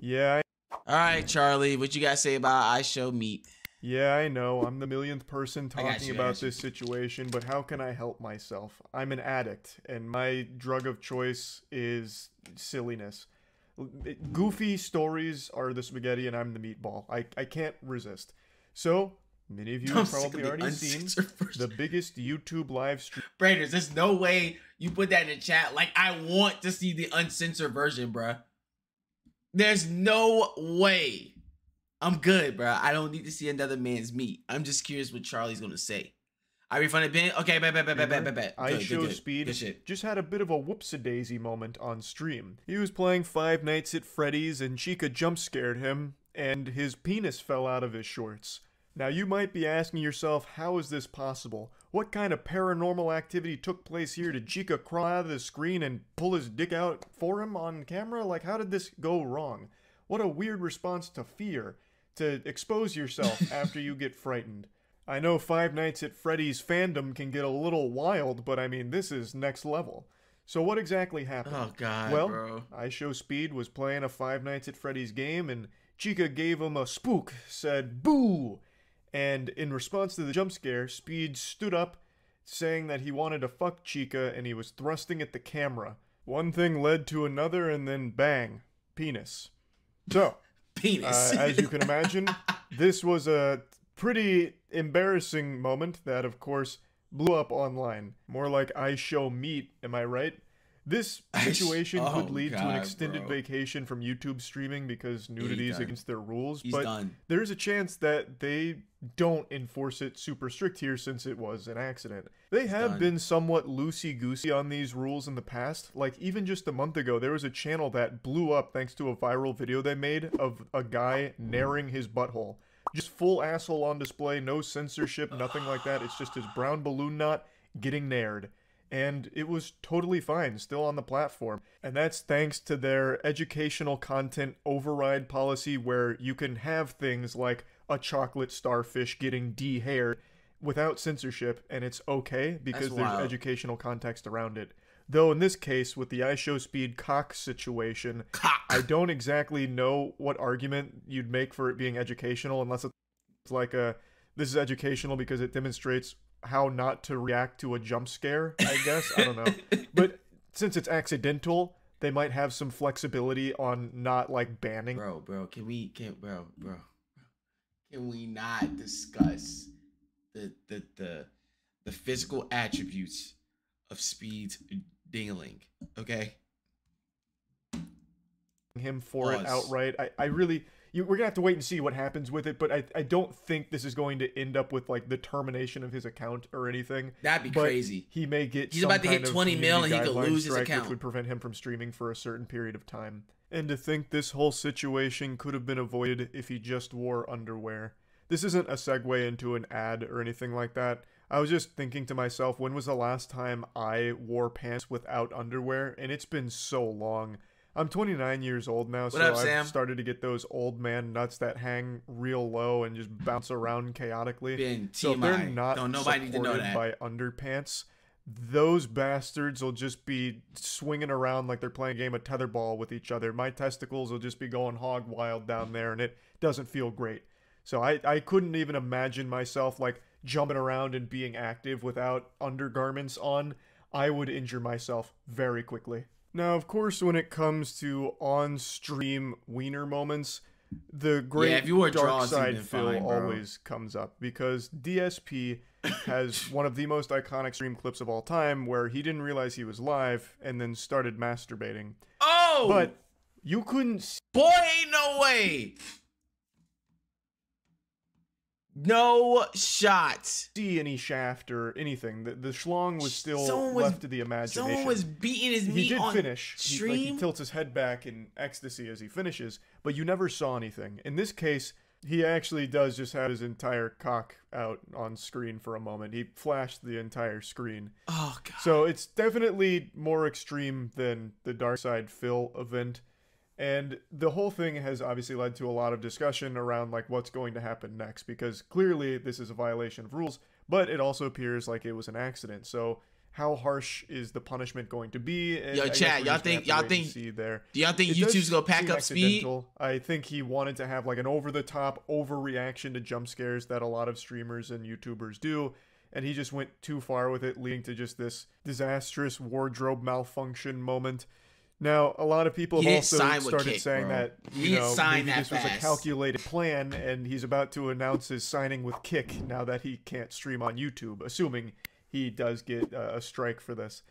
Yeah, Alright, Charlie, what you guys say about Ishowmeat? yeah, I know. I'm the millionth person I got talking you, I about got you. this situation, but how can I help myself? I'm an addict, and my drug of choice is silliness. Goofy stories are the spaghetti, and I'm the meatball. I can't resist. So, many of you I'm have sick of probably the already seen uncensored the version. biggest YouTube live stream. Brainers, there's no way you put that in the chat. Like, I want to see the uncensored version, bruh. There's no way. I'm good, bruh. I don't need to see another man's meat. I'm just curious what Charlie's gonna say. I refunded Ben? Okay, bet. Ishowmeat Good shit. just had a bit of a whoops-a-daisy moment on stream. He was playing Five Nights at Freddy's and Chica jump-scared him, and his penis fell out of his shorts. Now you might be asking yourself, how is this possible? What kind of paranormal activity took place here? Did Chica crawl out of the screen and pull his dick out for him on camera? Like, how did this go wrong? What a weird response to fear, to expose yourself after you get frightened. I know Five Nights at Freddy's fandom can get a little wild, but I mean, this is next level. So what exactly happened? Oh, God, well, bro. Ishowmeat was playing a Five Nights at Freddy's game, and Chica gave him a spook, said, "Boo!" And in response to the jump scare, Speed stood up, saying that he wanted to fuck Chica, and he was thrusting at the camera. One thing led to another, and then bang, penis. So, Penis. as you can imagine, this was a pretty embarrassing moment that, of course, blew up online. More like Ishowmeat, am I right? This situation could lead to an extended vacation from YouTube streaming because nudity is against their rules, but there's a chance that they don't enforce it super strict here since it was an accident. They have been somewhat loosey-goosey on these rules in the past. Like, even just a month ago, there was a channel that blew up thanks to a viral video they made of a guy naring his butthole. Just full asshole on display, no censorship, nothing like that. It's just his brown balloon knot getting nared. And it was totally fine, still on the platform. And that's thanks to their educational content override policy where you can have things like a chocolate starfish getting de-haired without censorship, and it's okay because there's educational context around it. Though in this case, with the Ishowmeat cock situation, I don't exactly know what argument you'd make for it being educational unless it's like this is educational because it demonstrates how not to react to a jump scare, I guess. I don't know. But since it's accidental, they might have some flexibility on not like banning. Bro, can we not discuss the physical attributes of Speed's dingling, okay? Him for it outright. I really... we're gonna have to wait and see what happens with it, but I don't think this is going to end up with like the termination of his account or anything. That'd be crazy. He may get He's about to hit 20 mil and he could lose his account, which would prevent him from streaming for a certain period of time. And to think this whole situation could have been avoided if he just wore underwear. This isn't a segue into an ad or anything like that. I was just thinking to myself, when was the last time I wore pants without underwear? And it's been so long. I'm 29 years old now, so I've started to get those old man nuts that hang real low and just bounce around chaotically. So if they're not supported by underpants, those bastards will just be swinging around like they're playing a game of tetherball with each other. My testicles will just be going hog wild down there, and it doesn't feel great. So I couldn't even imagine myself like jumping around and being active without undergarments on. I would injure myself very quickly. Now, of course, when it comes to on-stream wiener moments, the great dark side Phil always comes up because DSP has one of the most iconic stream clips of all time where he didn't realize he was live and then started masturbating. Oh! But you couldn't... Boy, ain't no way! No shot. See any shaft or anything. The schlong was still left to the imagination. Someone was beating his meat on stream. He tilts his head back in ecstasy as he finishes, but you never saw anything. In this case, he actually does just have his entire cock out on screen for a moment. He flashed the entire screen. Oh, God. So it's definitely more extreme than the Dark Side Phil event. And the whole thing has obviously led to a lot of discussion around like what's going to happen next, because clearly this is a violation of rules, but it also appears like it was an accident. So how harsh is the punishment going to be? And Yo, chat, y'all think see there. Do y'all think YouTube's gonna pack up speed? I think he wanted to have like an over-the-top overreaction to jump scares that a lot of streamers and YouTubers do, and he just went too far with it, leading to just this disastrous wardrobe malfunction moment. Now, a lot of people have also started saying that, you know, maybe this was a calculated plan, and he's about to announce his signing with Kick now that he can't stream on YouTube, assuming he does get a strike for this.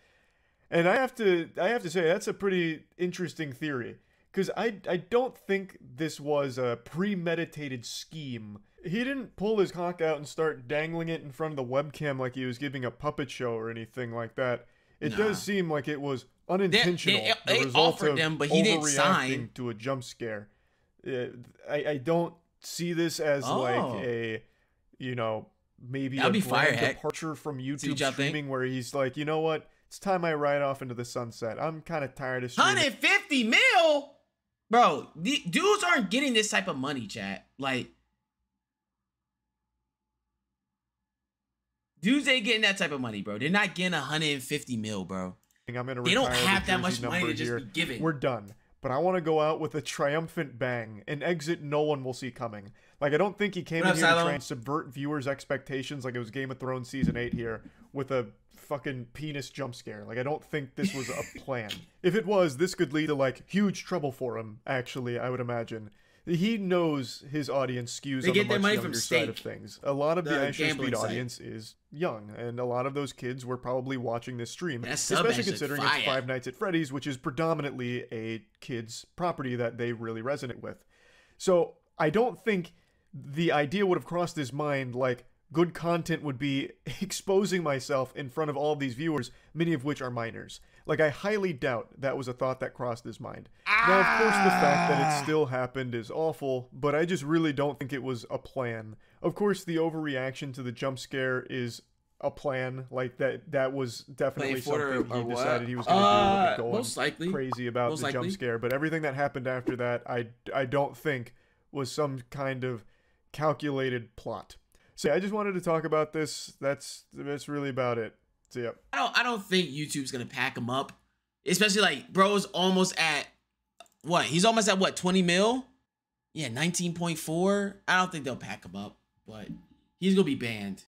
And I have to say, that's a pretty interesting theory, because I don't think this was a premeditated scheme. He didn't pull his cock out and start dangling it in front of the webcam like he was giving a puppet show or anything like that. It does seem like it was unintentional. They offered them, but he didn't sign to a jump scare. I don't see this as like a, you know, maybe a departure from YouTube streaming where he's like, you know what, it's time I ride off into the sunset. I'm kind of tired of streaming. 150 mil, bro. Dudes aren't getting this type of money, chat. Like, dudes ain't getting that type of money, bro. They're not getting 150 mil, bro. They don't have that much money to just be giving. We're done. But I want to go out with a triumphant bang, an exit no one will see coming. Like, I don't think he came in here to try and subvert viewers' expectations like it was Game of Thrones Season 8 here with a fucking penis jump scare. Like, I don't think this was a plan. If it was, this could lead to, like, huge trouble for him, actually, I would imagine. He knows his audience skews on the much younger side of things. A lot of the Ishowmeat audience is young, and a lot of those kids were probably watching this stream, especially considering it's Five Nights at Freddy's, which is predominantly a kid's property that they really resonate with. So I don't think the idea would have crossed his mind like good content would be exposing myself in front of all of these viewers, many of which are minors. Like, I highly doubt that was a thought that crossed his mind. Now, of course, the fact that it still happened is awful, but I just really don't think it was a plan. Of course, the overreaction to the jump scare is a plan. Like, that was definitely something he decided he was going to do, going most likely crazy about the jump scare. But everything that happened after that, I don't think was some kind of calculated plot. So yeah, I just wanted to talk about this. That's really about it. So yeah. I don't think YouTube's gonna pack him up. Especially like bro's almost at what? He's almost at what, 20 mil? Yeah, 19.4. I don't think they'll pack him up, but he's gonna be banned.